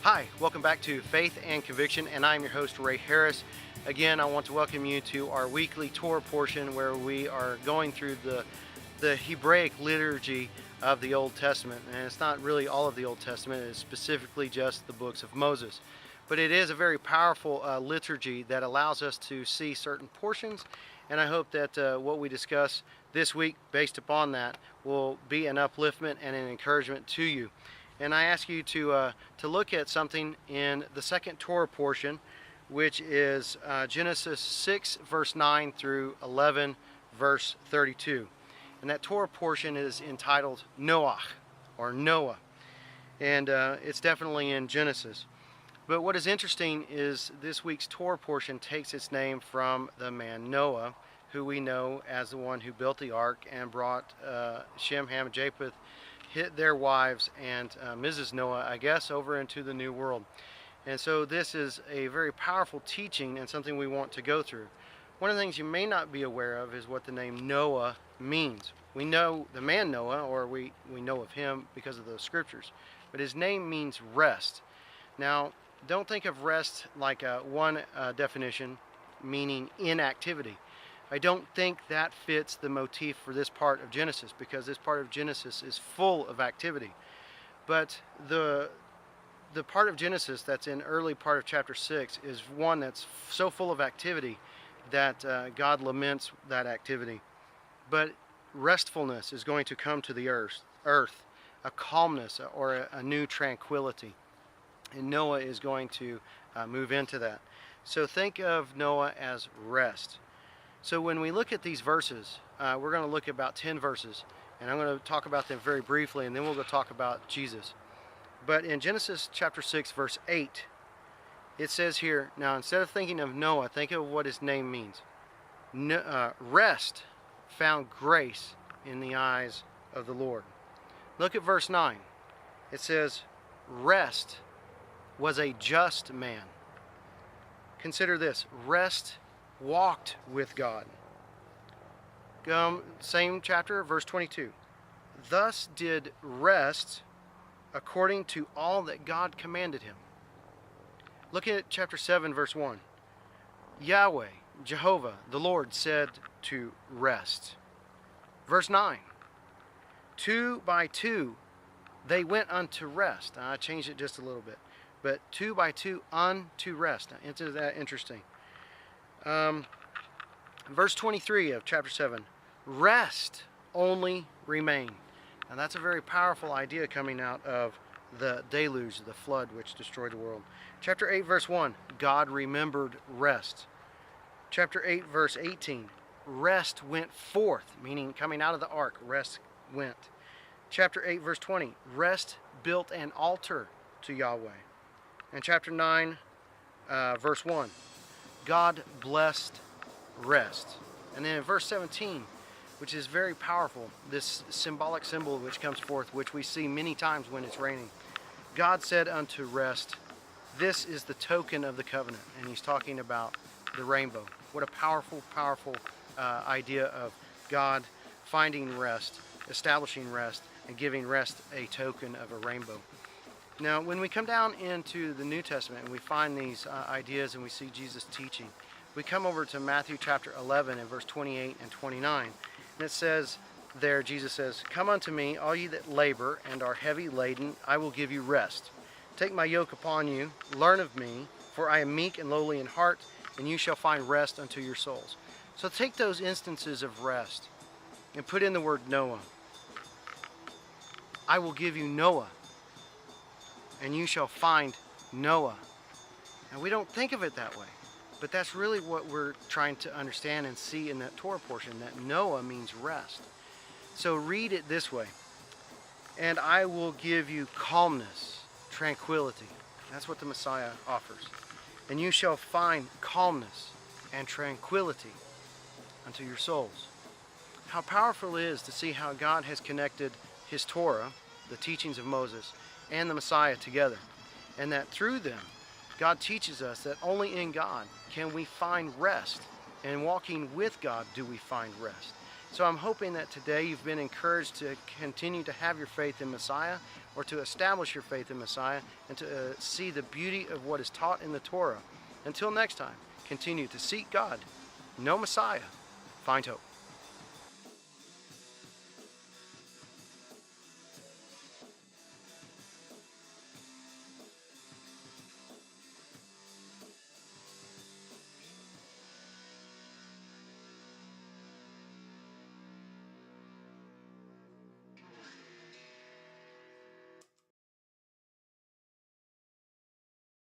Hi, welcome back to Faith and Conviction, and I'm your host, Ray Harris. Again, I want to welcome you to our weekly Torah portion where we are going through the Hebraic liturgy of the Old Testament. And it's not really all of the Old Testament, it's specifically just the books of Moses. But it is a very powerful liturgy that allows us to see certain portions, and I hope that what we discuss this week based upon that will be an upliftment and an encouragement to you. And I ask you to look at something in the second Torah portion, which is Genesis 6, verse 9 through 11, verse 32. And that Torah portion is entitled Noach, or Noah. And it's definitely in Genesis. But what is interesting is this week's Torah portion takes its name from the man Noah, who we know as the one who built the ark and brought Shem, Ham, and Japheth, their wives, and Mrs. Noah, I guess, over into the New World. And so this is a very powerful teaching and something we want to go through. One of the things you may not be aware of is what the name Noah means. We know the man Noah, or we know of him because of those scriptures, but his name means rest. Now, don't think of rest like one definition, meaning inactivity. I don't think that fits the motif for this part of Genesis, because this part of Genesis is full of activity. But the part of Genesis that's in early part of chapter 6 is one that's so full of activity that God laments that activity. But restfulness is going to come to the earth, a calmness or a new tranquility. And Noah is going to move into that. So think of Noah as rest. So when we look at these verses, we're going to look at about 10 verses, and I'm going to talk about them very briefly, and then we'll go talk about Jesus. But in Genesis chapter 6, verse 8, it says here, now instead of thinking of Noah, think of what his name means. Rest found grace in the eyes of the Lord. Look at verse 9. It says, rest was a just man. Consider this, rest walked with God. Same chapter, verse 22. Thus did rest according to all that God commanded him. Look at chapter 7, verse 1. Yahweh, Jehovah, the Lord, said to rest. Verse 9. 2 by 2 they went unto rest. I changed it just a little bit. But 2 by 2 unto rest. Now, isn't that interesting? Verse 23 of chapter 7, rest only remain. And that's a very powerful idea coming out of the deluge, the flood which destroyed the world. Chapter 8, verse 1, God remembered rest. Chapter 8, verse 18, rest went forth, meaning coming out of the ark, rest went. Chapter 8, verse 20, rest built an altar to Yahweh. And chapter 9, verse 1, God blessed rest. And then in verse 17, which is very powerful, this symbolic symbol which comes forth, which we see many times when it's raining. God said unto rest, this is the token of the covenant. And he's talking about the rainbow. What a powerful, powerful idea of God finding rest, establishing rest, and giving rest a token of a rainbow. Now, when we come down into the New Testament and we find these ideas and we see Jesus teaching, we come over to Matthew chapter 11 and verse 28 and 29. And it says there, Jesus says, come unto me, all ye that labor and are heavy laden, I will give you rest. Take my yoke upon you, learn of me, for I am meek and lowly in heart, and you shall find rest unto your souls. So take those instances of rest and put in the word Noah. I will give you Noah, and you shall find Noah. And we don't think of it that way, but that's really what we're trying to understand and see in that Torah portion, that Noah means rest. So read it this way. And I will give you calmness, tranquility. That's what the Messiah offers. And you shall find calmness and tranquility unto your souls. How powerful it is to see how God has connected his Torah, the teachings of Moses, and the Messiah together, and that through them God teaches us that only in God can we find rest, and walking with God do we find rest. So I'm hoping that today you've been encouraged to continue to have your faith in Messiah, or to establish your faith in Messiah, and to see the beauty of what is taught in the Torah. Until next time, continue to seek God, know Messiah, find hope.